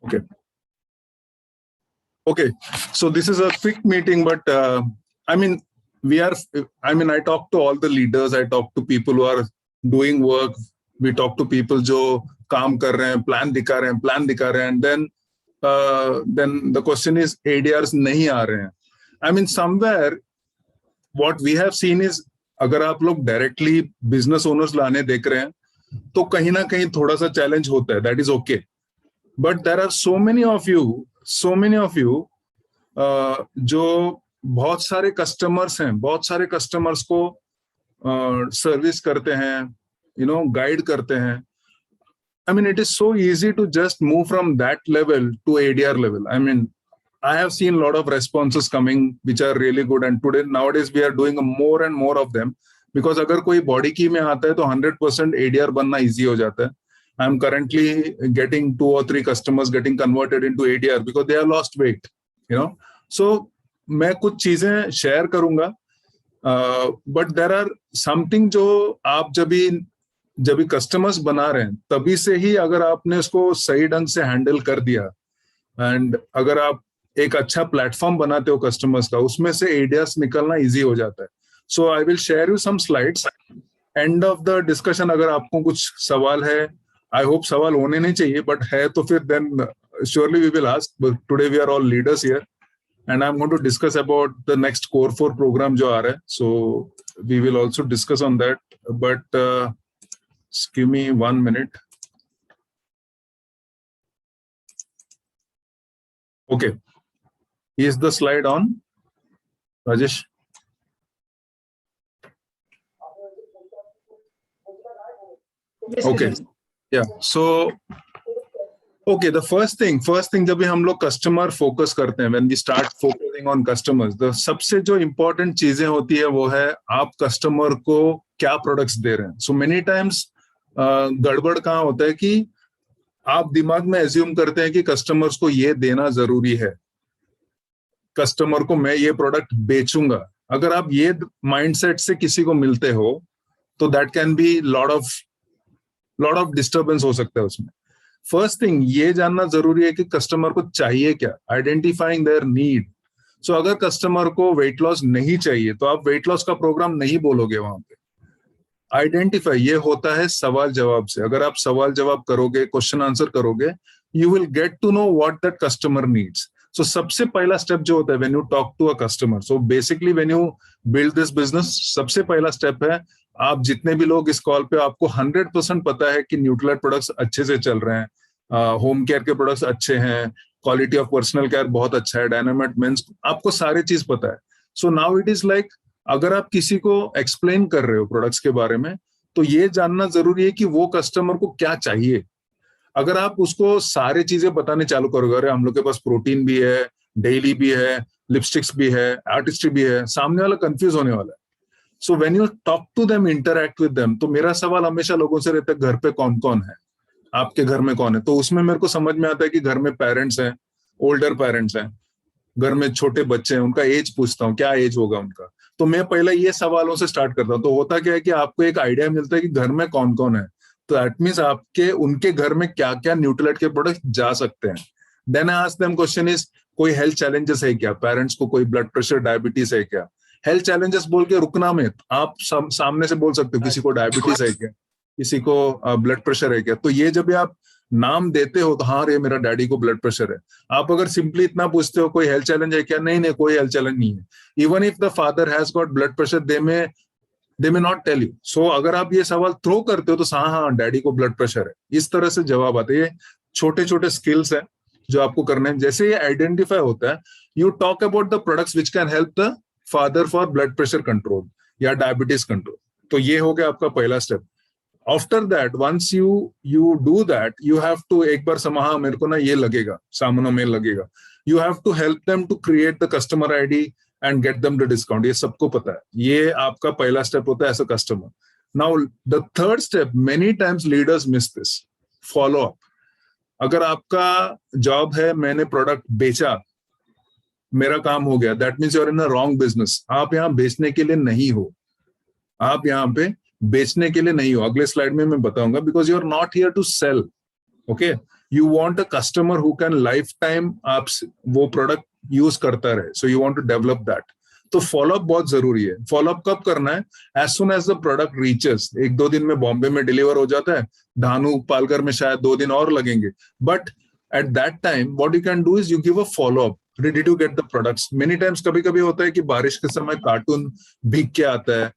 Okay. Okay. So this is a quick meeting, but I talk to all the leaders. I talk to people who are doing work. We talk to people जो काम कर रहे हैं, plan दिखा रहे हैं, and then the question is ADRs नहीं आ रहे हैं. I mean, somewhere what we have seen is अगर आप लोग directly business owners लाने देख रहे हैं, तो कहीं ना कहीं थोड़ा सा challenge होता है. That is okay. But there are so many of you जो बहुत सारे कस्टमर्स हैं, बहुत सारे कस्टमर्स को सर्विस करते हैं, गाइड करते हैं. I mean, it is so easy to just move from that level to ADR level. I mean, I have seen a lot of responses coming which are really good, and nowadays we are doing more and more of them, because अगर कोई body key में आता है तो 100% ADR बनना easy हो जाता है. I'm currently getting 2 or 3 customers getting converted into ADR because they have lost weight, So मैं कुछ चीजें share करूंगा, but there are something जो आप जब भी customers बना रहे हैं, तभी से ही अगर आपने उसको सही ढंग से handle कर दिया, and अगर आप एक अच्छा platform बनाते हो customers का, उसमें से ADRs निकलना easy हो जाता है. So I will share you some slides. End of the discussion अगर आपको कुछ सवाल है, I hope सवाल होने नहीं चाहिए, but है तो फिर then surely we will ask. But today we are all leaders here, and I'm going to discuss about the next Core 4 program जो आ रहा है. So we will also discuss on that. But just give me 1 minute. Okay, is the slide on, Rajesh? Okay. Yeah. So, okay, the first thing जब भी हम लोग customer focus करते हैं, when we start focusing on customers, the सबसे जो important चीजें होती है वो है आप customer को क्या products दे रहे हैं. So many times गड़बड़ कहाँ होता है कि आप दिमाग में assume करते हैं कि customers को ये देना जरूरी है, customer को मैं ये product बेचूंगा. अगर आप ये mindset से किसी को मिलते हो तो that can be lot of disturbance हो सकता है उसमें. First thing ये जानना जरूरी है कि कस्टमर को चाहिए क्या, identifying their need. So अगर कस्टमर को weight loss नहीं चाहिए तो आप weight loss का प्रोग्राम नहीं बोलोगे वहां पे. Identify ये होता है सवाल जवाब से. अगर आप सवाल जवाब करोगे, क्वेश्चन आंसर करोगे, you will get to know what that customer needs. So सबसे पहला स्टेप जो होता है when you talk to a customer. So basically when you build this business, सबसे पहला स्टेप है, आप जितने भी लोग इस कॉल पे, आपको 100% पता है कि न्यूट्रीलाइट प्रोडक्ट्स अच्छे से चल रहे हैं, होम केयर के प्रोडक्ट्स अच्छे हैं, क्वालिटी ऑफ पर्सनल केयर बहुत अच्छा है, डायनामाइट मेंस, आपको सारी चीज पता है. So now it is like अगर आप किसी को एक्सप्लेन कर रहे हो प्रोडक्ट्स के बारे में, तो ये जानना जरूरी है कि वो कस्टमर को क्या चाहिए. अगर आप उसको सारी चीजें बताने चालू करोगे, अरे हम लोग के पास प्रोटीन भी है, डेली भी है, लिपस्टिक्स भी है, आर्टिस्ट्री भी है, सामने वाला कंफ्यूज होने वाला है. So when you talk to them, interact with them, तो मेरा सवाल हमेशा लोगों से रहता है घर पे कौन कौन है, आपके घर में कौन है. तो उसमें मेरे को समझ में आता है कि घर में पेरेंट्स हैं, ओल्डर पेरेंट्स हैं, घर में छोटे बच्चे हैं, उनका एज पूछता हूँ, क्या एज होगा उनका. तो मैं पहले ये सवालों से स्टार्ट करता हूँ. तो होता क्या है कि आपको एक आइडिया मिलता है कि घर में कौन कौन है, तो दैट मीन्स आपके उनके घर में क्या क्या न्यूट्रीलाइट के प्रोडक्ट जा सकते हैं. Then I ask them question is, कोई हेल्थ चैलेंजेस है क्या, पेरेंट्स को कोई ब्लड प्रेशर, डायबिटीज है क्या. हेल्थ चैलेंजेस बोल के रुकना मत, आप सामने से बोल सकते हो किसी को डायबिटीज है क्या, किसी को ब्लड प्रेशर है क्या. तो ये जब आप नाम देते हो तो हाँ रे मेरा डैडी को ब्लड प्रेशर है. आप अगर सिंपली इतना पूछते हो कोई हेल्थ चैलेंज है क्या, नहीं कोई हेल्थ चैलेंज नहीं है. Even if the father has got blood pressure, they may not tell you. So अगर आप ये सवाल थ्रो करते हो तो हाँ डैडी को ब्लड प्रेशर है, इस तरह से जवाब आते हैं. ये छोटे छोटे स्किल्स है जो आपको करने हैं. जैसे ये आइडेंटिफाई होता है, you talk about the products which can help the father for blood pressure control या डायबिटीज कंट्रोल. तो ये हो गया आपका पहला step. After that once you do that, you have to एक बार हाँ मेरे को ना ये लगेगा, सामने में लगेगा, you have to help them to create the customer ID and get them the discount. ये सबको पता है, ये आपका पहला स्टेप होता है as a customer. Now the third step, many times leaders miss this, follow up. अगर आपका जॉब है मैंने प्रोडक्ट बेचा, मेरा काम हो गया, that means you are in a wrong business. आप यहाँ बेचने के लिए नहीं हो, आप यहाँ पे बेचने के लिए नहीं हो. अगले स्लाइड में मैं बताऊंगा, because you are not here to sell. Okay, You want a customer who can lifetime आप वो product use करता रहे. So you want to develop that. तो फॉलोअप बहुत जरूरी है. फॉलोअप कब करना है? As soon as the product reaches. 1-2 दिन में बॉम्बे में डिलीवर हो जाता है, धानु पालघर में शायद 2 दिन और लगेंगे. But at that time what you can do is you give a follow up. Ready to get the products. Many times कभी-कभी होता है कि बारिश के समय कार्टून भीग के आता है,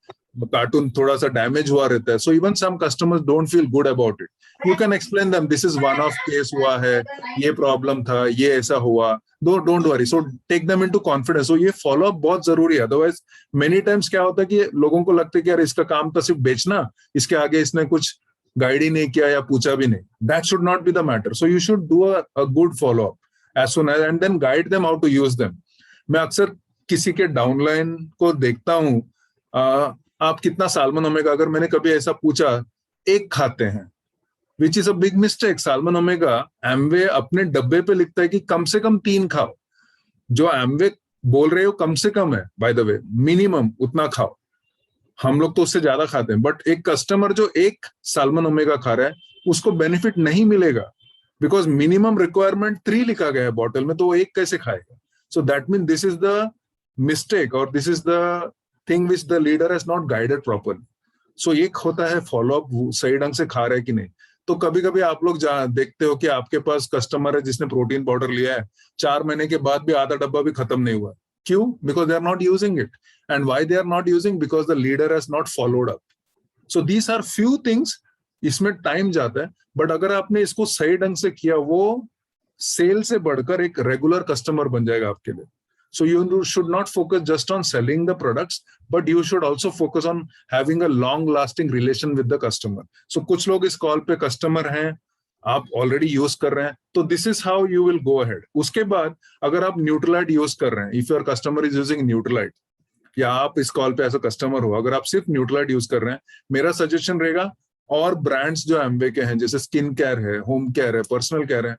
कार्टून थोड़ा सा डैमेज हुआ रहता है. So even some customers don't feel good about it. You can explain them, this is one off case हुआ है, ये प्रॉब्लम था, ये ऐसा हुआ. Don't worry. So take them into confidence. So ये follow up बहुत जरूरी है. Otherwise many times क्या होता है कि लोगों को लगता है कि यार इसका काम तो सिर्फ बेचना, इसके आगे इसने कुछ गाइड ही नहीं किया या पूछा भी नहीं. That should not be the matter. So you should do a good follow up as soon as, and then guide them how to use them. मैं अक्सर किसी के डाउनलाइन को देखता हूँ, आप कितना साल्मन ओमेगा, अगर मैंने कभी ऐसा पूछा, एक खाते हैं, which is a big mistake. Salmon omega Amway अपने डब्बे पे लिखता है कि कम से कम 3 खाओ. जो एमवे बोल रहे हो कम से कम है, बाय द वे, मिनिमम उतना खाओ. हम लोग तो उससे ज्यादा खाते हैं. बट एक कस्टमर जो एक साल्मन ओमेगा खा रहा है, उसको बेनिफिट नहीं मिलेगा, बिकॉज मिनिमम रिक्वायरमेंट 3 लिखा गया है बॉटल में, तो वो एक कैसे खाएगा? So that mean this is the mistake, और this is the thing which the leader has not guided properly. So एक होता है फॉलोअप, सही ढंग से खा रहा है कि नहीं. तो कभी कभी आप लोग देखते हो कि आपके पास कस्टमर है जिसने प्रोटीन पाउडर लिया है, 4 महीने के बाद भी आधा डब्बा भी खत्म नहीं हुआ. क्यों? Because they are not using it. And why they are not using? Because the leader has not followed up. So these are few things. इसमें टाइम जाता है, बट अगर आपने इसको सही ढंग से किया, वो सेल से बढ़कर एक रेगुलर कस्टमर बन जाएगा आपके लिए. So you should not focus just on selling the products, but you should also focus on having a long-lasting relation with the customer. So कुछ लोग इस कॉल पे कस्टमर हैं, आप ऑलरेडी यूज कर रहे हैं, तो this is how you will go ahead. उसके बाद अगर आप न्यूट्रलाइट यूज कर रहे हैं, if your customer is using Nutrilite, या आप इस कॉल पे ऐसा कस्टमर हो, अगर आप सिर्फ न्यूट्रलाइट यूज कर रहे हैं, मेरा सजेशन रहेगा, और ब्रांड्स जो एमवे के हैं, जैसे स्किन केयर है, होम केयर है, पर्सनल केयर है,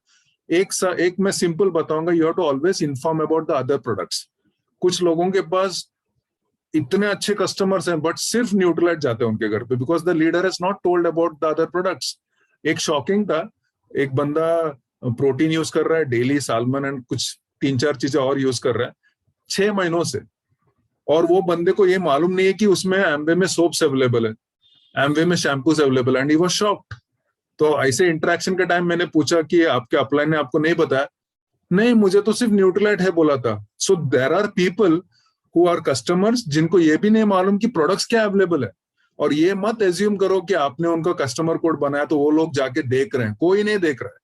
एक मैं सिंपल बताऊंगा, you have to always inform about the other products. कुछ लोगों के पास इतने अच्छे कस्टमर्स हैं, बट सिर्फ न्यूट्रलाइट जाते हैं उनके घर पे, because the leader has not told about the other products. एक शॉकिंग था, एक बंदा प्रोटीन यूज कर रहा है डेली, साल्मन एंड कुछ 3-4 चीजें और यूज कर रहा है 6 महीनों से, और वो बंदे को ये मालूम नहीं है कि उसमें एमवे में सोप्स अवेलेबल है, एमवे में shampoos available, and he was shocked. तो ऐसे इंटरेक्शन के टाइम मैंने पूछा कि आपके अपलाइन ने आपको नहीं बताया? नहीं, मुझे तो सिर्फ न्यूट्रलाइट है बोला था. So there are people who are customers जिनको ये भी नहीं मालूम कि प्रोडक्ट्स क्या अवेलेबल है. और ये मत एज्यूम करो कि आपने उनका कस्टमर कोड बनाया तो वो लोग जाके देख रहे हैं. कोई नहीं देख रहा है.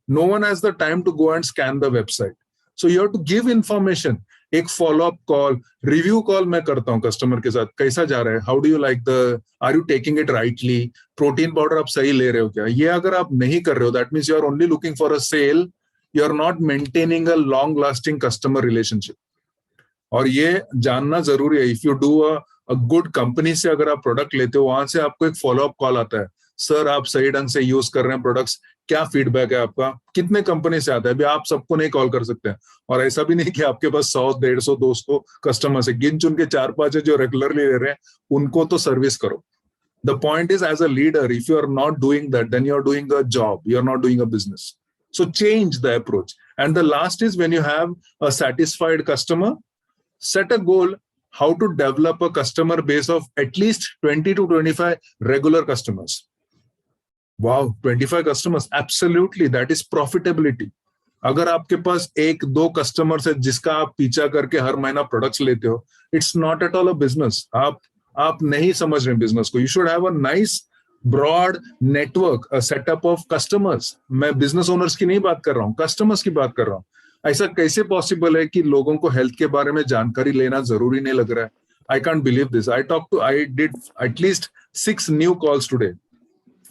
No one has the time to go and scan the website. So you have to give information. एक फॉलोअप कॉल, रिव्यू कॉल मैं करता हूँ कस्टमर के साथ, कैसा जा रहा है, how do you like the, are you taking it rightly, protein powder आप सही ले रहे हो क्या? ये अगर आप नहीं कर रहे हो, that means you are only looking for a sale, you are not maintaining a long lasting customer relationship. और ये जानना जरूरी है. If you do a good company से अगर आप प्रोडक्ट लेते हो, वहां से आपको एक फॉलोअप कॉल आता है, सर आप सही ढंग से यूज कर रहे हैं प्रोडक्ट्स, क्या फीडबैक है आपका, कितने कंपनी से आता है. अभी आप सबको नहीं कॉल कर सकते हैं, और ऐसा भी नहीं कि आपके पास 100, 150, 200 कस्टमर से, गिन चुन के 4-5 है जो रेगुलरली ले रहे हैं, उनको तो सर्विस करो. The point is, as a leader, if you are not doing that, then you are doing a job, you are not doing a business. So change the approach. And the last is, when you have a satisfied customer, set a goal how to develop a customer base of at least 20 to 25 regular customers. Wow, 25 customers, absolutely, that is profitability. अगर आपके पास 1-2 customers है जिसका आप पीछा करके हर महीना products लेते हो, it's not at all a business. आप नहीं समझ रहे बिजनेस को. You should have a nice broad network, a setup of customers. मैं बिजनेस ओनर्स की नहीं बात कर रहा हूँ, कस्टमर्स की बात कर रहा हूँ. ऐसा कैसे पॉसिबल है कि लोगों को हेल्थ के बारे में जानकारी लेना जरूरी नहीं लग रहा है? I can't believe this. I did at least 6 new calls today,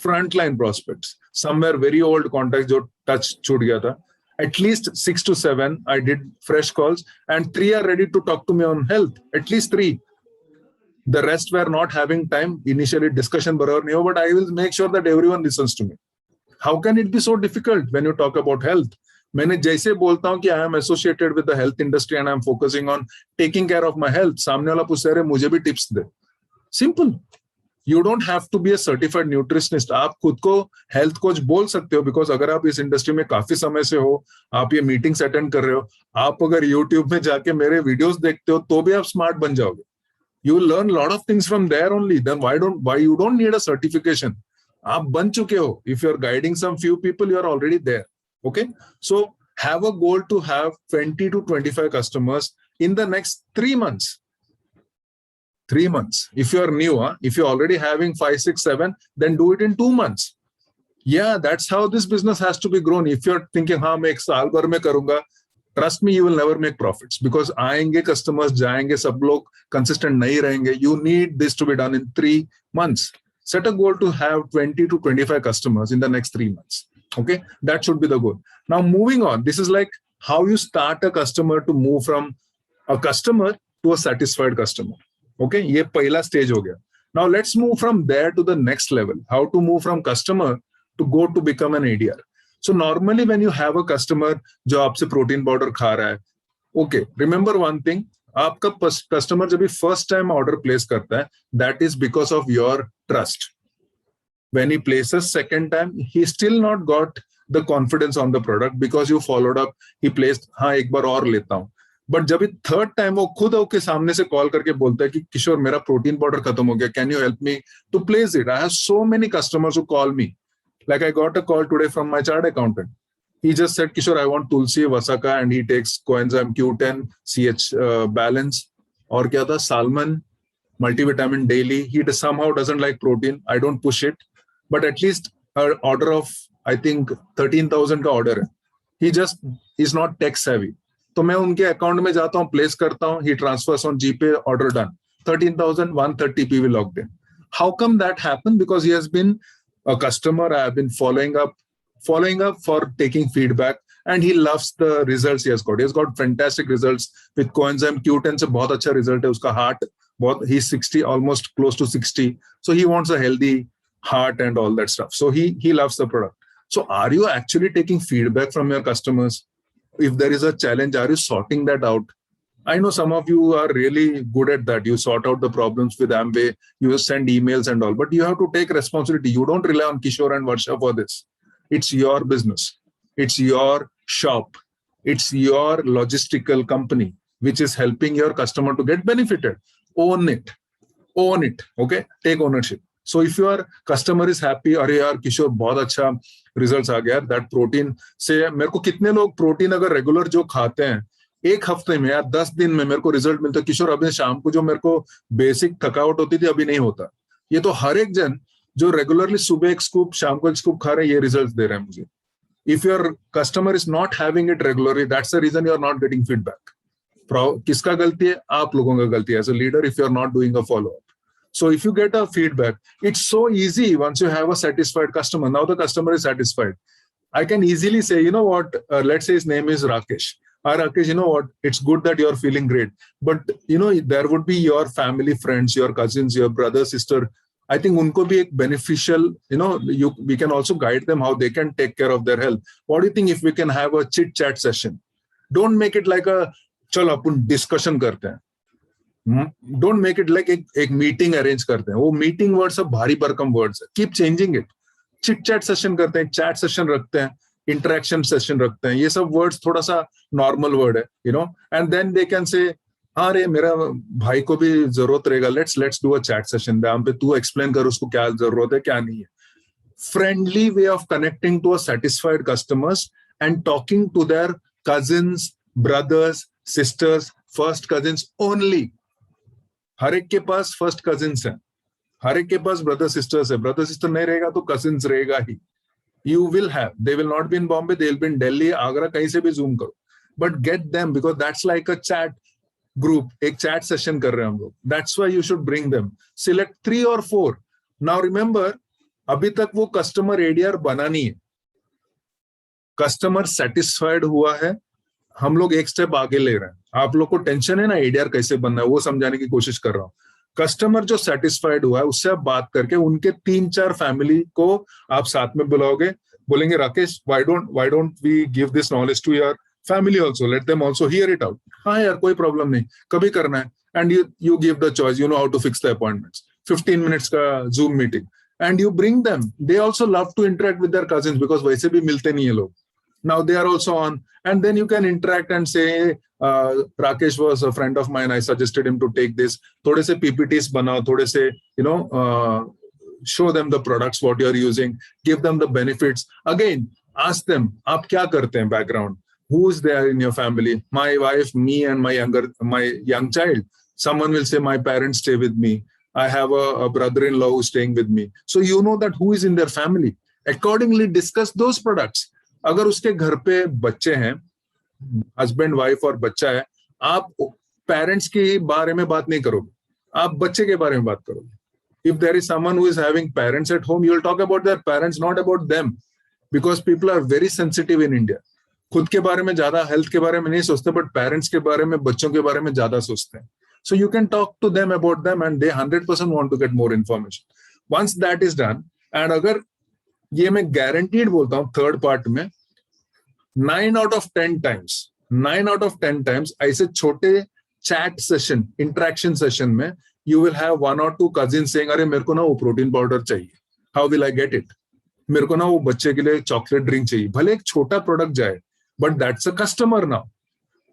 frontline prospects, somewhere very old contact जो टच छूट गया था. At least 6 to 7 I did fresh calls, and 3 are ready to talk to me on health. At least 3. The rest were not having time. Initially discussion barabar nahi ho, but I will make sure that everyone listens to me. How can it be so difficult when you talk about health? मैंने जैसे बोलता हूं कि I am associated with the health industry and I am focusing on taking care of my health, सामने वाला पूछता है मुझे भी tips they. Simple. You don't have to be a certified nutritionist. आप खुद को हेल्थ कोच बोल सकते हो, बिकॉज अगर आप इस इंडस्ट्री में काफी समय से हो, आप ये मीटिंग्स अटेंड कर रहे हो, आप अगर यूट्यूब में जाके मेरे वीडियोस देखते हो तो भी आप स्मार्ट बन जाओगे. You will learn a lot of things from there only. Then why you don't need a certification? आप बन चुके हो. If you're guiding some few people, you're already there. Okay? So have a goal to have 20 to 25 customers in the next 3 months. 3 months. If you're new, if you're already having 5, 6, 7, then do it in 2 months. Yeah, that's how this business has to be grown. If you're thinking, हाँ मैं एक साल भर में करूंगा, trust me, you will never make profits, because आएंगे customers, जाएंगे, सब लोग consistent नहीं रहेंगे. You need this to be done in 3 months. Set a goal to have 20 to 25 customers in the next 3 months. Okay, that should be the goal. Now moving on, this is like how you start a customer to move from a customer to a satisfied customer. Okay, ये पहला stage हो गया. Now let's move from there to the next level. How to move from customer to go to become an ADR. So normally when you have a customer जो आपसे protein powder खा रहा है, okay, remember one thing, आपका customer जब भी first time order place करता है, that is because of your trust. When he places second time, he still not got the confidence on the product because you followed up, he placed, हाँ एक बार और लेता हूँ. But जब third time वो खुद के सामने से कॉल करके बोलता है कि किशोर मेरा प्रोटीन पाउडर खत्म हो गया, can you help me to place it. I have so many customers who call me. Like I got a call today from my chart accountant. He just said, Kishore, I want Tulsi Vasaka, and he takes coenzyme Q10, CH balance, और क्या था, salmon, multivitamin daily. He somehow doesn't like protein. I don't push it, but at least an order of, I think 13,000 का order है. He just is not tech savvy. तो मैं उनके account में जाता हूँ, प्लेस करता हूँ, he transfers on GPay, order done. 13,130 PV logged in. How come that happened? Because he has been a customer. I have been following up for taking feedback, and he loves the results he has got. He has got fantastic results with coenzyme Q10 से बहुत अच्छा result है. उसका heart he's 60, almost close to 60. So he wants a healthy heart and all that stuff. So he loves the product. So are you actually taking feedback from your customers? If there is a challenge, are you sorting that out? I know some of you are really good at that. You sort out the problems with Amway, you send emails and all, but you have to take responsibility. You don't rely on Kishore and Varsha for this. It's your business. It's your shop. It's your logistical company, which is helping your customer to get benefited. Own it. Own it. Okay? Take ownership. So if your customer is happy, अरे यार किशोर बहुत अच्छा results आ गया, that protein से मेरे को कितने लोग प्रोटीन अगर रेगुलर जो खाते हैं, एक हफ्ते में या 10 दिन में मेरे को रिजल्ट मिलता है. किशोर अभी शाम को जो मेरे को बेसिक थकावट होती थी अभी नहीं होता. ये तो हर एक जन जो रेगुलरली सुबह एक स्कूप शाम को एक स्कूप खा रहे हैं, ये रिजल्ट दे रहे हैं मुझे. If your customer is not having it regularly, that's the reason you are not getting feedback. किसका गलती है? आप लोगों का गलती है as a leader if you are not doing a follow up. So if you get a feedback, it's so easy once you have a satisfied customer. Now the customer is satisfied. I can easily say, you know what, let's say his name is Rakesh. Rakesh, you know what, it's good that you're feeling great. But, you know, there would be your family, friends, your cousins, your brother, sister. I think unko bhi ek beneficial, you know, we can also guide them how they can take care of their health. What do you think if we can have a chit chat session? Don't make it like a, chalo apun discussion karte hain. Don't make it like एक meeting arrange करते हैं. वो meeting words सब भारी भरकम words है. Keep changing it. Chit chat session करते हैं, चैट सेशन रखते हैं, इंटरेक्शन सेशन रखते हैं. ये सब वर्ड्स थोड़ा सा नॉर्मल वर्ड है, you know. And then they can say, अरे मेरा भाई को भी जरूरत रहेगा, let's do a chat session. यहाँ पे तू एक्सप्लेन कर उसको क्या जरूरत है क्या नहीं है. Friendly way of connecting to a satisfied customers and talking to their cousins, brothers, sisters, first cousins only. हर एक के पास फर्स्ट कजिन्स हैं, हर एक के पास ब्रदर सिस्टर्स है. ब्रदर सिस्टर नहीं रहेगा तो कजिन्स रहेगा ही. You will have, they will not be in Bombay, they will be in Delhi, Agra, कहीं से भी जूम करो. But get them because that's like a chat group. एक चैट सेशन कर रहे हैं हम लोग. That's why you should bring them. Select 3 or 4. Now remember, अभी तक वो कस्टमर एडीआर बना नहीं है. कस्टमर सेटिस्फाइड हुआ है, हम लोग एक स्टेप आगे ले रहे हैं. आप लोग को टेंशन है ना एडीआर कैसे बनना है, वो समझाने की कोशिश कर रहा हूँ. कस्टमर जो सेटिस्फाइड हुआ है उससे आप बात करके उनके 3-4 फैमिली को आप साथ में बुलाओगे. बोलेंगे Rakesh, why don't we give this knowledge to your family also, let them also hear it out. हाँ यार कोई प्रॉब्लम नहीं, कभी करना है. And you give the choice, you know how to fix the appointments. 15 minutes का Zoom meeting, and you bring them. They also love to interact with their cousins because वैसे भी मिलते नहीं है लोग. Now they are also on, and then you can interact and say, Rakesh was a friend of mine, I suggested him to take this. थोड़े से PPTs बनाओ, थोड़े से show them the products what you are using, give them the benefits. Again, ask them, आप क्या करते हैं background? Who is there in your family? My wife, me, and my young child. Someone will say, my parents stay with me. I have a brother-in-law who's staying with me. So you know that who is in their family. Accordingly, discuss those products. अगर उसके घर पे बच्चे हैं, husband wife और बच्चा है, आप पेरेंट्स के बारे में बात नहीं करोगे, आप बच्चे के बारे में बात करोगे. If there is someone who is having parents at home, you will talk about their parents, not about them, because people are very sensitive in India. खुद के बारे में ज्यादा, हेल्थ के बारे में नहीं सोचते, बट पेरेंट्स के बारे में, बच्चों के बारे में ज्यादा सोचते हैं. So you can talk to them about them, and they 100% want to get more information. Once that is done, and अगर ये मैं guaranteed बोलता हूँ थर्ड पार्ट में, 9 out of 10 times ऐसे छोटे चैट सेशन, इंटरेक्शन सेशन में you will have 1 or 2 cousins saying, अरे मेरे को ना वो प्रोटीन पाउडर चाहिए, how will I get it? मेरे को ना वो बच्चे के लिए चॉकलेट ड्रिंक चाहिए. भले एक छोटा प्रोडक्ट जाए, but that's a customer now.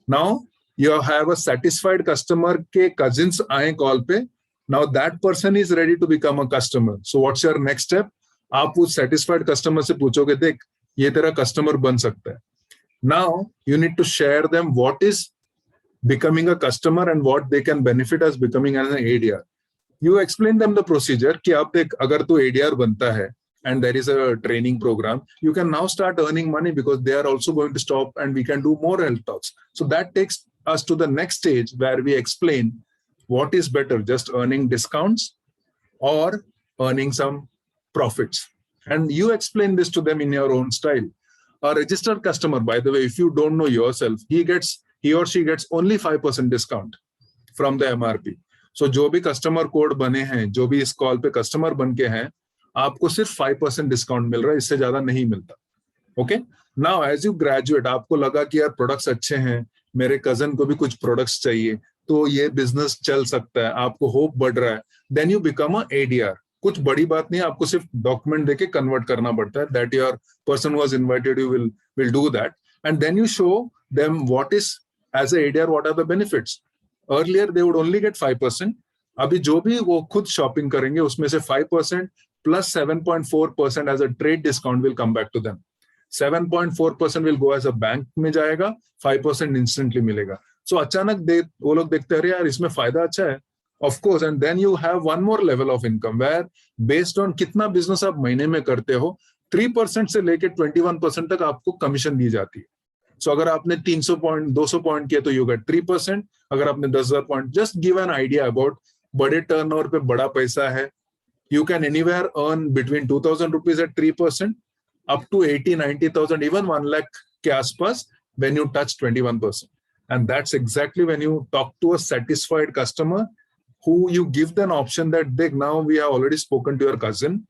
Now you have a satisfied customer के cousins आए कॉल पे. Now that person is ready to become a customer. So what's your next step? आप उस satisfied customer से पूछोगे, देख ये तेरा customer बन सकता है. Now you need to share them what is becoming a customer and what they can benefit as becoming an ADR. You explain them the procedure कि आप देख, अगर तू ADR बनता है and there is a training program, you can now start earning money because they are also going to stop and we can do more health talks. So that takes us to the next stage where we explain what is better, just earning discounts or earning some profits. And you explain this to them in your own style. A registered customer, by the way, if you don't know yourself, he or she gets only 5% discount from the MRP. So जो भी customer code बने हैं, जो भी इस call पे customer बन के हैं, आपको सिर्फ 5% discount मिल रहा है, इससे ज्यादा नहीं मिलता. Okay? Now as you graduate, आपको लगा कि यार products अच्छे हैं, मेरे cousin को भी कुछ products चाहिए, तो ये business चल सकता है, आपको hope बढ़ रहा है, then you become a ADR. कुछ बड़ी बात नहीं, आपको सिर्फ डॉक्यूमेंट देके कन्वर्ट करना पड़ता है. That your person who has invited you will do that, and then you show them what is as a ADR, what are the benefits. Earlier they would only get 5%. अभी जो भी वो खुद shopping करेंगे उसमें से 5% plus 7.4% as a trade discount will come back to them. 7.4% will go as a bank में जाएगा, 5% इंस्टेंटली मिलेगा. सो अचानक वो लोग देखते हैं, अरे यार इसमें फायदा अच्छा है. Of course, and then you have one more level of income where based on कितना बिजनेस आप महीने में करते हो, 3% से लेके 21% तक आपको कमीशन दी जाती है. So अगर आपने 300 पॉइंट 200 पॉइंट किया तो you get 3%. अगर आपने 10,000 point, just give an idea about बड़े टर्नओवर पे बड़ा पैसा है. You can anywhere earn between 2,000 rupees at 3% up to 80,000-90,000, even 1 lakh के आसपास when you touch 21%. And that's exactly when you talk to a satisfied customer who you give them an option that they, now we have already spoken to your cousin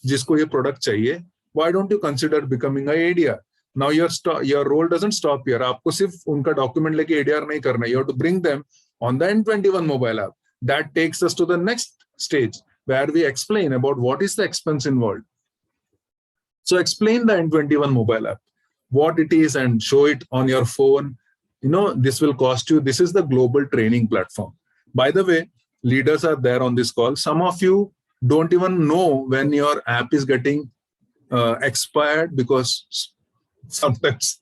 जिसको ये product चाहिए, why don't you consider becoming a ADR? Now your role doesn't stop here. आपको सिर्फ उनका document लेके ADR नहीं करना, you have to bring them on the N21 mobile app. That takes us to the next stage where we explain about what is the expense involved. So explain the N21 mobile app, what it is, and show it on your phone. This will cost you. This is the global training platform. By the way, leaders are there on this call. Some of you don't even know when your app is getting expired because sometimes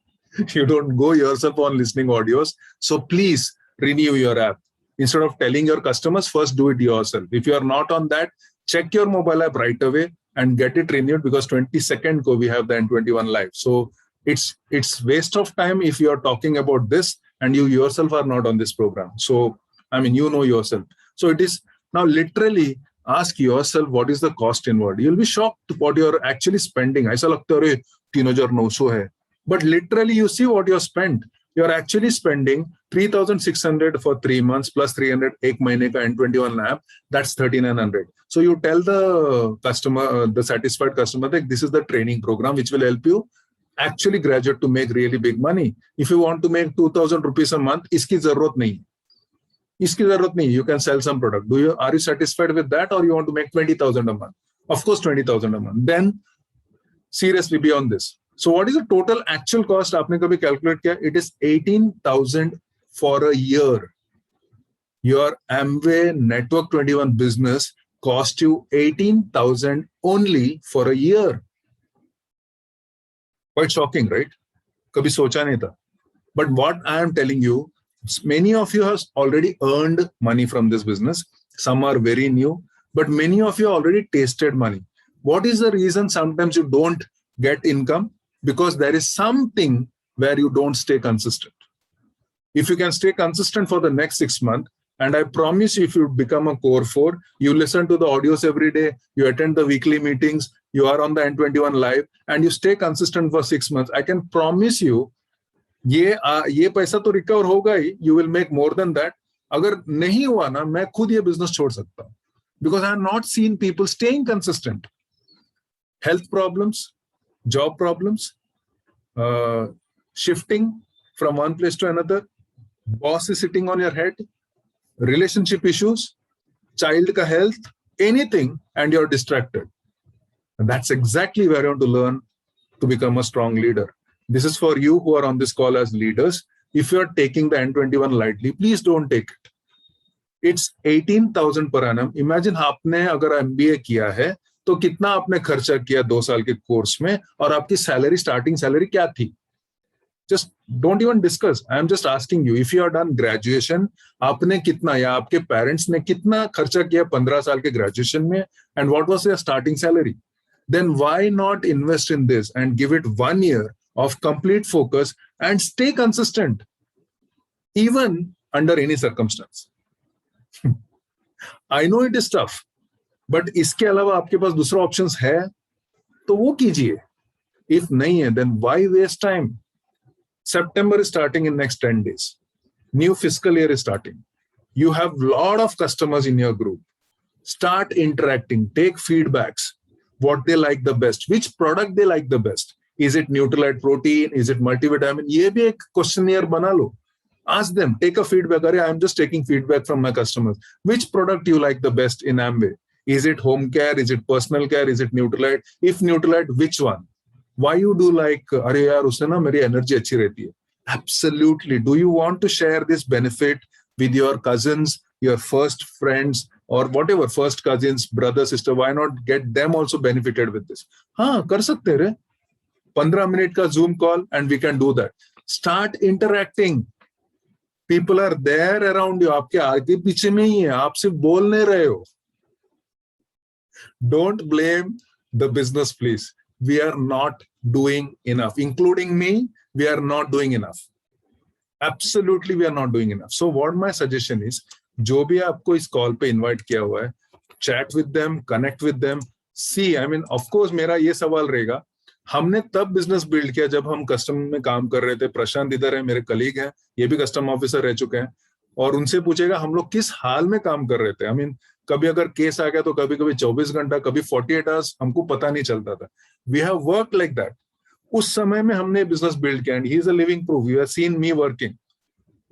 you don't go yourself on listening audios. So please renew your app. Instead of telling your customers, first do it yourself. If you are not on that, check your mobile app right away and get it renewed, because 22nd ko we have the N21 live. So it's waste of time if you are talking about this and you yourself are not on this program. So I mean, you know yourself. So it is now literally ask yourself what is the cost involved. You'll be shocked what you're actually spending. ऐसा लगता है 3,900 है, but literally you see what you're spent. You're actually spending 3,600 for 3 months plus 300 एक महीने का N21 app. That's 1,300. So you tell the customer, the satisfied customer, that this is the training program which will help you actually graduate to make really big money. If you want to make 2,000 rupees a month, इसकी जरूरत नहीं. इसकी जरूरत नहीं, you can sell some product. Are you satisfied with that, or you want to make 20,000 a month? Of course 20,000 a month. Then seriously be on this. So what is the total actual cost? आपने कभी calculate किया? It is 18,000 for a year. Your Amway Network 21 business cost you 18,000 only for a year. Quite shocking, right? कभी सोचा नहीं था. But what I am telling you, many of you have already earned money from this business. Some are very new, but many of you already tasted money. What is the reason sometimes you don't get income? Because there is something where you don't stay consistent. If you can stay consistent for the next 6 months, and I promise you, if you become a core 4, you listen to the audios every day, you attend the weekly meetings, you are on the N21 live, and you stay consistent for 6 months, I can promise you, ये पैसा तो recover होगा ही, you will make more than that. अगर नहीं हुआ ना, मैं खुद ये बिजनेस छोड़ सकता हूँ, because I have not seen people staying consistent. Health problems, job problems, shifting from one place to another, boss is sitting on your head, relationship issues, child ka health, anything, and you're distracted. And that's exactly where you want to learn to become a strong leader. This is for you who are on this call as leaders. If you're taking the N21 lightly, please don't take it. It's 18,000 per annum. Imagine आपने अगर MBA किया है तो कितना आपने खर्चा किया 2 साल के कोर्स में, और आपकी सैलरी, स्टार्टिंग सैलरी क्या थी? Just don't even discuss. I am just asking you, if you are done graduation, आपने कितना या आपके पेरेंट्स ने कितना खर्चा किया 15 साल के ग्रेजुएशन में, and what was your starting salary? Then why not invest in this and give it 1 year of complete focus and stay consistent, even under any circumstance? I know it is tough, but इसके अलावा आपके पास दूसरा options है तो वो कीजिए. If नहीं है, then why waste time? September is starting in next 10 days. New fiscal year is starting. You have a lot of customers in your group. Start interacting, take feedbacks, what they like the best, which product they like the best. Is it Nutrilite protein? Is it multivitamin? ये भी एक questionnaire बना लो. Ask them, take a feedback. I am just taking feedback from my customers. Which product you like the best in Amway? Is it home care? Is it personal care? Is it Nutrilite? If Nutrilite, which one? Why you do like, अरे यार उससे ना मेरी energy अच्छी रहती है. Absolutely. Do you want to share this benefit with your cousins, your first friends, or whatever, first cousins, brother, sister? Why not get them also benefited with this? हाँ, कर सकते हैं रे. 15 minute का Zoom call and we can do that. Start interacting. People are there around you. आपके आगे पीछे में ही है. आप सिर्फ बोल नहीं रहे हो. Don't blame the business, please. We are not doing enough, including me. We are not doing enough. Absolutely, we are not doing enough. So what my suggestion is, जो भी आपको इस कॉल पे इनवाइट किया हुआ है, chat with them, connect with them. See, I mean, of course, मेरा ये सवाल रहेगा, हमने तब बिजनेस बिल्ड किया जब हम कस्टमर में काम कर रहे थे. प्रशांत इधर है, मेरे कलीग हैं, ये भी कस्टमर ऑफिसर रह चुके हैं, और उनसे पूछेगा हम लोग किस हाल में काम कर रहे थे. आई मीन, कभी अगर केस आ गया तो कभी कभी 24 घंटा, कभी 48 आवर्स, हमको पता नहीं चलता था. We have work like that. उस समय में हमने बिजनेस बिल्ड किया, and he is a living proof. You have seen me working.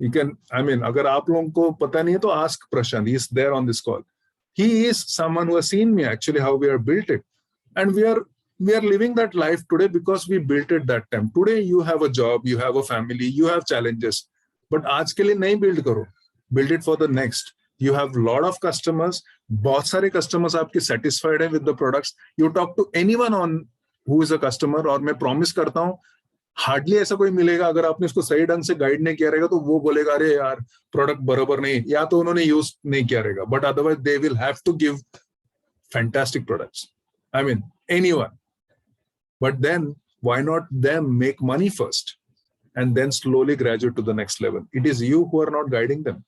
You can, I mean, अगर आप लोगों को पता नहीं है तो ask Prashant. He is there on this call. He is someone who has seen me actually how we are built it, and we are living that life today because we built it that time. Today you have a job, you have a family, you have challenges, but आज के लिए नहीं build करो. Build it for the next. You have lot of customers. बहुत सारे customers आपके satisfied हैं with the products. You talk to anyone on who is a customer, और मैं promise करता हूँ हार्डली ऐसा कोई मिलेगा, अगर आपने उसको सही ढंग से गाइड नहीं किया रहेगा तो वो बोलेगा अरे यार प्रोडक्ट बराबर नहीं, या तो उन्होंने यूज नहीं किया रहेगा. But otherwise they will have to give fantastic products. I mean anyone. But then why not them make money first and then slowly graduate to the next level. It is you who are not guiding them.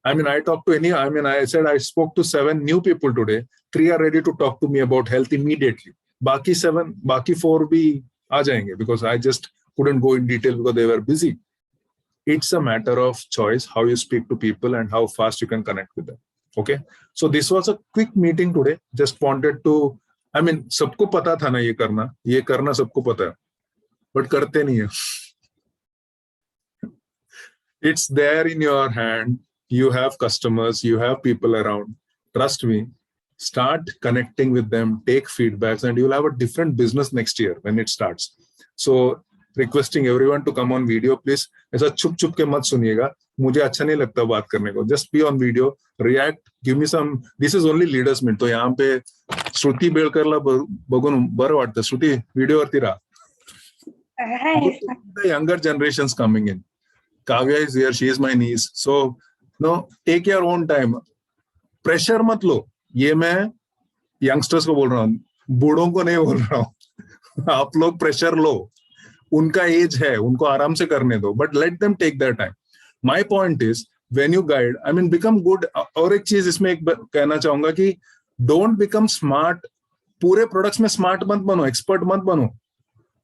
I mean, I said I spoke to 7 new people today. 3 are ready to talk to me about health immediately. बाकी 4 भी आ जाएंगे, because I just couldn't go in detail because they were busy. It's a matter of choice how you speak to people and how fast you can connect with them. Okay, so this was a quick meeting today. Just wanted to, I mean, सबको पता था ना ये करना सबको पता है, but करते नहीं है. It's there in your hand. you have customers, you have people around. Trust me, start connecting with them, take feedbacks, and you'll have a different business next year when it starts. So requesting everyone to come on video, please. ऐसा छुप छुप के मत सुनिएगा, मुझे अच्छा नहीं लगता बात करने को. Just be on video, react, give me some. This is only leaders meet. तो यहाँ पे श्रुती बेळकरला बघून बरं वाटतं. श्रुती व्हिडिओवरती राहा. The younger generations coming in. Kavya is here, she is my niece. So no, take your own time. Pressure मत लो. ये मैं youngsters को बोल रहा हूँ, बूढ़ों को नहीं बोल रहा हूँ. आप लोग प्रेशर लो, उनका एज है, उनको आराम से करने दो, but let them take their time. My point is when you guide, I mean become good. और एक चीज इसमें एक कहना चाहूंगा कि डोंट बिकम स्मार्ट. पूरे प्रोडक्ट्स में स्मार्ट मत बनो, एक्सपर्ट मत बनो.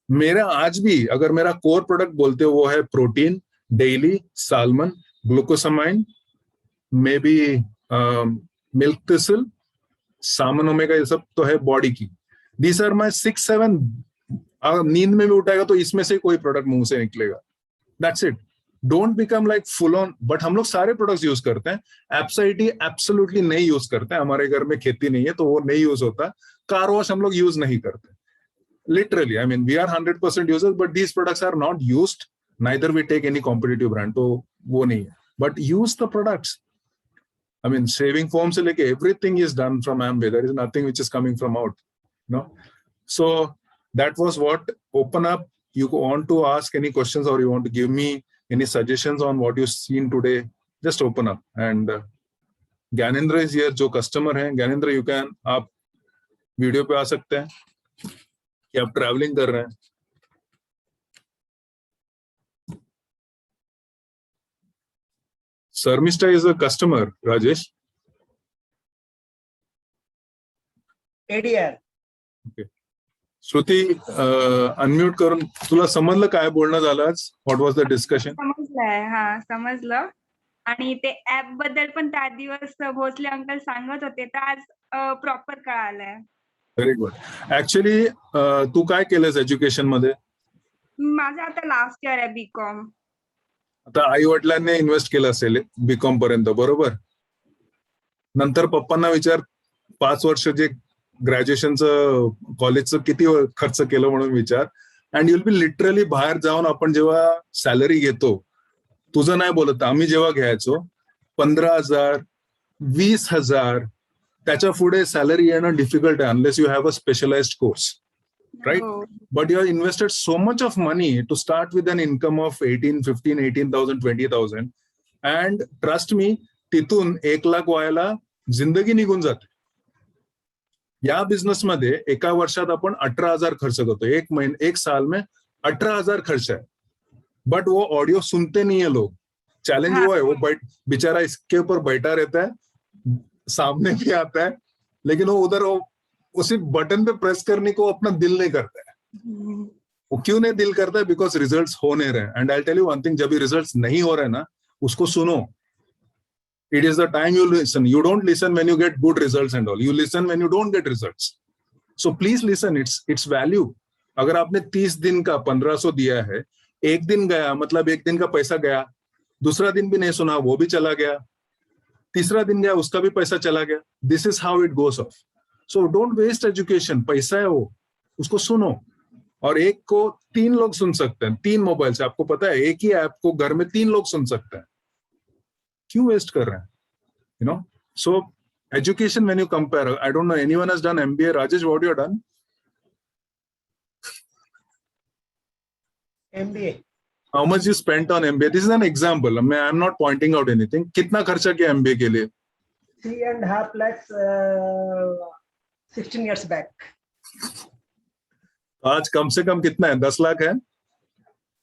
मेरा आज भी अगर मेरा कोर प्रोडक्ट बोलते हो वो है protein, daily, salmon, glucosamine, may be milk thistle, salmon omega, ये सब तो है बॉडी की. These are my 6-7. नींद में भी उठाएगा तो इसमें से कोई प्रोडक्ट मुंह से निकलेगा. That's it. Don't become like full on. But हम लोग सारे प्रोडक्ट्स यूज करते हैं. एप्साइटी एब्सोल्युटली नहीं यूज करते हैं. हमारे घर में खेती नहीं है तो वो नहीं यूज होता. कार वॉश हम लोग यूज नहीं करते. Literally, I mean we are 100% users, but these products are not used. Neither we take any competitive brand. तो वो नहीं है. But use the products. I mean, shaving foam se leke everything is done from Amway. There is nothing which is coming from out. No. So that was what. Open up. You want to ask any questions or you want to give me any suggestions on what you've seen today? Just open up. And Gyanendra is here, जो customer है. Gyanendra, you can. आप video पे आ सकते हैं कि आप travelling कर रहे हैं. Sarmista is a customer, Rajesh. ADR. Okay. Shruti, unmute करून. तुला समजलं काय बोलणं झालं आज? What was the discussion? समजलंय. हा, समजलं. आणि ते ऍप बद्दल पण त्या दिवस भोसले अंकल सांगत होते, तर आज प्रॉपर कळालंय. Very good. ऍक्च्युली तू काय केलंस एज्युकेशन मध्ये? माझं आता लास्ट इयर आहे बीकॉम. आता आई वडिलांनी इन्व्हेस्ट केलं असेल बीकॉम पर्यंत, बरोबर? नंतर पप्पांना विचार 5 वर्ष जे ग्रॅज्युएशनचं कॉलेजचं किती खर्च केलं म्हणून विचार. अँड युल बी लिटरली बाहेर जाऊन आपण जेव्हा सॅलरी घेतो, तुझं नाही बोलत, आम्ही जेव्हा घ्यायचो 15,000, 20,000, त्याच्या पुढे सॅलरी येणं डिफिकल्ट आहे unless you have a specialised course. Right? But you have invested so much of money to start with an income of 18,000, 20,000. And trust me, तिथून 1 लाख व्हायला जिंदगी निघून जाते. या बिझनेस मध्ये एका वर्षात आपण 18,000 खर्च करतो. एक साल में 18,000 खर्च है. बट वो ऑडियो सुनते नहीं है लोग. चैलेंज वो है, वो बेचारा इसके ऊपर बैठा रहता है, सामने भी आता है, लेकिन वो उधर वो सिर्फ बटन पे प्रेस करने को अपना दिल नहीं करता है. वो क्यों नहीं दिल करता है? बिकॉज रिजल्ट्स हो नहीं रहे. And I tell you one thing, जब भी रिजल्ट्स नहीं हो रहे ना, उसको सुनो. It is the time you listen. You don't listen when you get good results and all. You listen when you don't get results. So please listen. It's value. अगर आपने 30 दिन का 1500 दिया है, एक दिन गया मतलब एक दिन का पैसा गया, दूसरा दिन भी नहीं सुना, वो भी चला गया, तीसरा दिन गया, उसका भी पैसा चला गया. This is how it goes off. So don't waste education. पैसा है वो, उसको सुनो. और एक को 3 लोग सुन सकते हैं, 3 मोबाइल से. आपको पता है एक ही ऐप को घर में 3 लोग सुन सकते हैं. क्यों वेस्ट कर रहे हैं? You know. So education when you compare, I don't know anyone has done MBA. Rajesh, what you done? MBA. How much you spent on MBA? This is an example. I am not pointing out anything. कितना खर्चा किया MBA के लिए? 3.5 lakhs 16 years back. आज कम से कम कितना है? 10 लाख है?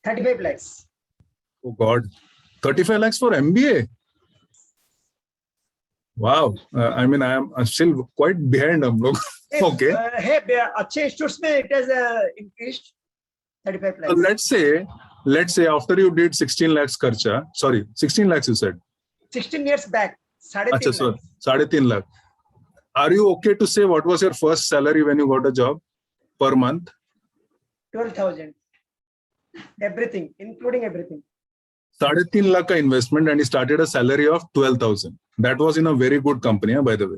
35 lakhs. Oh God, 35 lakhs for MBA. Wow. I mean, I am still quite behind हम लोग. Okay. Hey, अच्छे institutes में it has increased 35 lakhs. So let's say after you did 16 lakhs खर्चा, sorry, 16 lakhs you said. 16 years back. 3.5 अच्छा, so lakhs. 3.5 lakh. Are you okay to say what was your first salary when you got a job per month? 12,000. Everything, including everything. 3.5 lakh का investment and he started a salary of 12,000. That was in a very good company, by the way.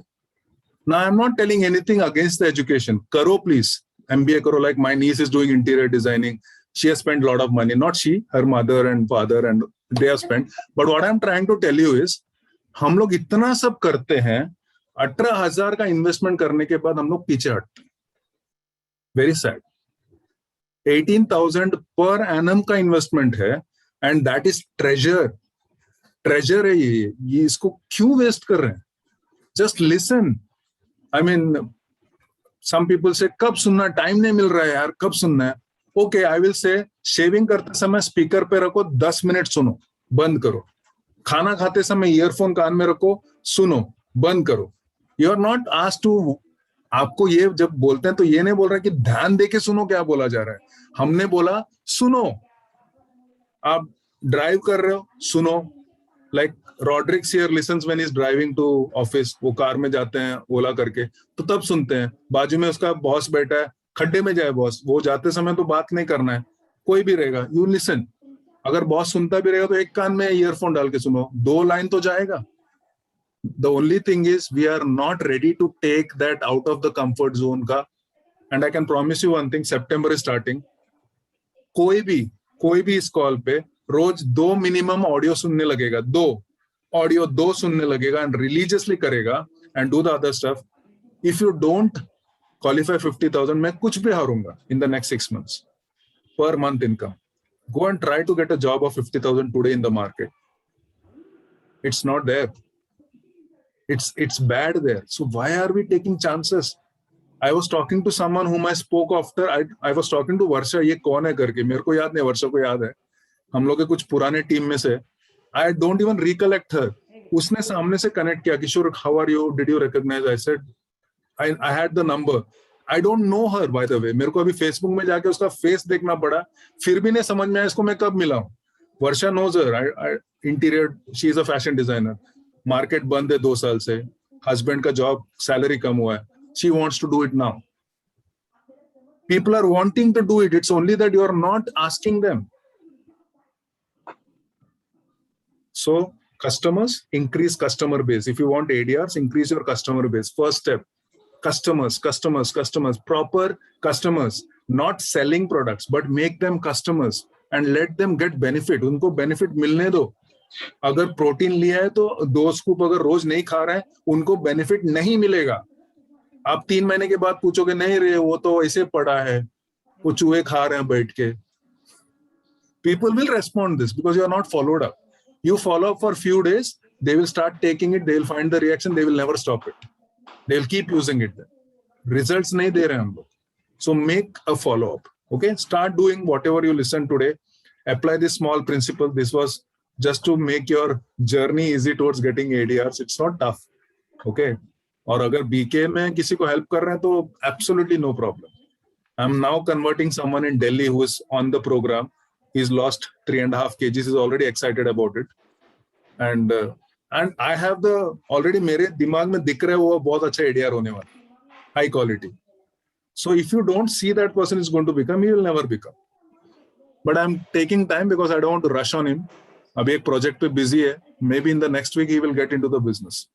Now, I'm not telling anything against the education. Karo, please. MBA karo, like my niece is doing interior designing. She has spent a lot of money. Not she, her mother and father, and they have spent. But what I'm trying to tell you is, हम लोग इतना सब करते हैं, 18,000 का investment करने के बाद हम लोग पीछे हटते हैं. Very sad. 18,000 per annum का इन्वेस्टमेंट है, and that is treasure. Treasure है ये इसको क्यों वेस्ट कर रहे हैं? Just listen. I mean, some people say, कब सुनना, टाइम नहीं मिल रहा है यार, कब सुनना है? Okay, I will say, shaving करते समय स्पीकर पे रखो, 10 मिनट सुनो, बंद करो. खाना खाते समय ईयरफोन कान में रखो, सुनो, बंद करो. You are not asked to, आपको ये जब बोलते हैं तो ये नहीं बोल रहा कि ध्यान देके सुनो क्या बोला जा रहा है. हमने बोला सुनो. आप ड्राइव कर रहे हो, सुनो. Like Rodriguez here listens when he's driving to office. वो कार में जाते हैं ओला करके, तो तब सुनते हैं. बाजू में उसका बॉस बैठा है, खड्डे में जाए बॉस, वो जाते समय तो बात नहीं करना है, कोई भी रहेगा, यू लिसन. अगर बॉस सुनता भी रहेगा तो एक कान में ईयरफोन डाल के सुनो, 2 लाइन तो जाएगा. The only thing is we are not ready to take that out of the comfort zone का. And I can promise you one thing, September is starting. कोई भी इस कॉल पे रोज 2 मिनिमम ऑडियो सुनने लगेगा, 2 सुनने लगेगा and religiously करेगा and do the other stuff. If you don't qualify 50,000, मैं कुछ भी हारूंगा in the next 6 months per month income. Go and try to get a job of 50,000 today in the market. It's not there. It's bad there. So why are we taking chances? I was talking to someone whom I spoke after. I was talking to Varsha. ये कौन है करके मेरे को याद नहीं, वर्षा को याद है. हम लोग के कुछ पुराने टीम में से. I don't even recollect her. उसने सामने से कनेक्ट किया, किशोर, how are you? Did you recognize? I said, I had the number. I don't know her, by the way. मेरे को अभी फेसबुक में जाके उसका फेस देखना पड़ा, फिर भी नहीं समझ में आया इसको मैं कब मिला हूँ. वर्षा knows her. Interior, she is a fashion designer. Market बंद है 2 साल से, हस्बैंड का जॉब, सैलरी कम हुआ है. She wants to do it now. People are wanting to do it. It's only that you are not asking them. So customers, increase customer base. If you want ADRs, increase your customer base. First step, customers, proper customers, not selling products, but make them customers and let them get benefit. उनको benefit मिलने दो. अगर protein लिया है तो 2 scoop अगर रोज नहीं खा रहे हैं, उनको बेनिफिट नहीं मिलेगा. आप 3 महीने के बाद पूछोगे, नहीं रे वो तो ऐसे पड़ा है, वो चूहे खा रहे हैं बैठ के. People will respond this because you are not followed up. You follow up for few days, they will start taking it, they will find the reaction, they will never stop it. They will keep using it. Results नहीं दे रहे हम लोग. So make a follow up. Okay, start doing whatever you listen today. Apply this small principle. This was just to make your journey easy towards getting ADRs. It's not tough. Okay. और अगर BK में किसी को help कर रहे हैं तो absolutely no problem. I'm now converting someone in Delhi who is on the program. He's lost 3.5 kgs. He's already excited about it. And I have the already मेरे दिमाग में दिख रहा है वो बहुत अच्छा ADR होने वाला. High quality. So if you don't see that person is going to become, he will never become. But I'm taking time because I don't want to rush on him. अभी एक project पे busy है. Maybe in the next week he will get into the business.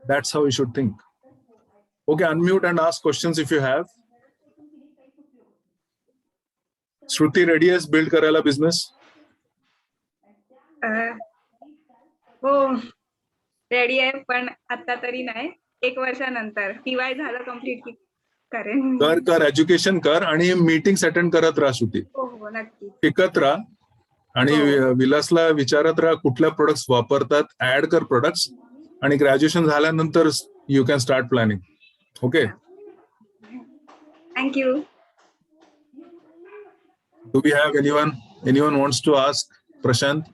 That's how you should think. Okay, unmute and ask questions if you have. Shruti ready has build करायला business? हो ready आहे, पण आता तरी नाही. 1 वर्षानंतर TY झालं complete की करेन. कर एज्युकेशन कर आणि मीटिंग्स अटेंड करत राहा श्रुती. हो नक्की. शिकत राहा आणि विलासला विचारत राहा कुठल्या प्रोडक्ट्स वापरतात, ऍड कर प्रोडक्ट्स आणि ग्रॅज्युएशन झाल्यानंतर you can start planning. Okay, thank you. Do we have anyone wants to ask Prashant?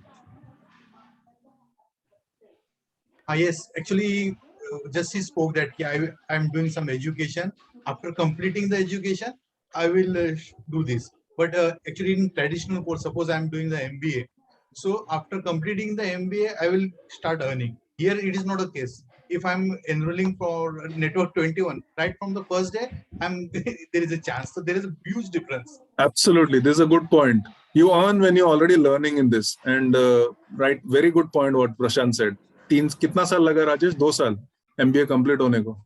Yes, actually, just he spoke that I'm doing some education. After completing the education, I will do this. But actually, in traditional course, suppose I'm doing the MBA. So after completing the MBA, I will start earning. Here, it is not a case. if I'm enrolling for Network 21, right from the first day, there is a chance. So there is a huge difference. Absolutely, this is a good point. You earn when you're already learning in this, and right, very good point what Prashant said. कितना साल लगा राजेश? 2 साल MBA complete होने को.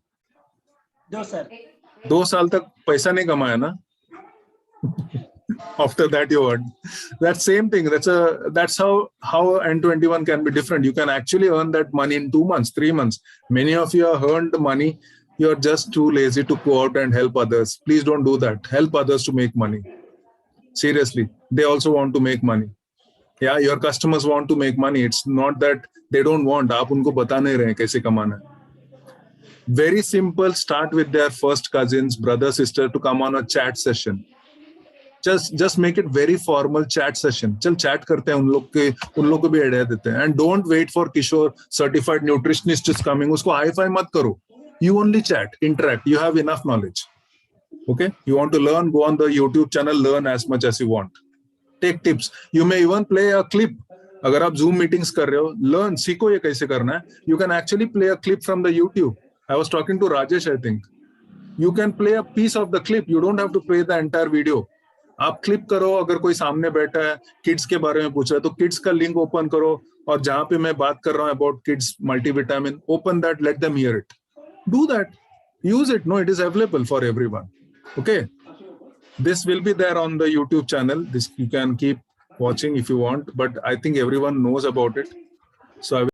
2 sir. 2 साल तक पैसा नहीं कमाया ना? After that you earn. That same thing. That's how N21 can be different. You can actually earn that money in 2 months, 3 months. Many of you have earned money. You're just too lazy to go out and help others. Please don't do that. Help others to make money. Seriously, they also want to make money. Yeah, your customers want to make money. It's not that they don't want. आप उनको बता नहीं रहे हैं कैसे कमाना है. Very simple. Start with their first cousins, brother, sister to come on a chat session. Just make it very formal chat session. चल chat करते हैं उन लोग को भी आइडिया देते हैं. And don't wait for Kishore certified nutritionist is coming. उसको hi-fi मत करो. You only chat, interact. You have enough knowledge. Okay? You want to learn? Go on the YouTube channel. Learn as much as you want. Take tips. You may even play a clip. अगर आप Zoom meetings कर रहे हो, learn. सीखो ये कैसे करना है. You can actually play a clip from the YouTube. I was talking to Rajesh, I think. You can play a piece of the clip. You don't have to play the entire video. आप clip करो. अगर कोई सामने बैठा है kids के बारे में पूछ रहा है तो किड्स का लिंक ओपन करो और जहां पे मैं बात कर रहा हूं about kids multivitamin, open that, let them hear it. Do that, use it. No, it is available for everyone. Okay, this will be there on the YouTube channel. This you can keep watching if you want, but I think everyone knows about it. So I will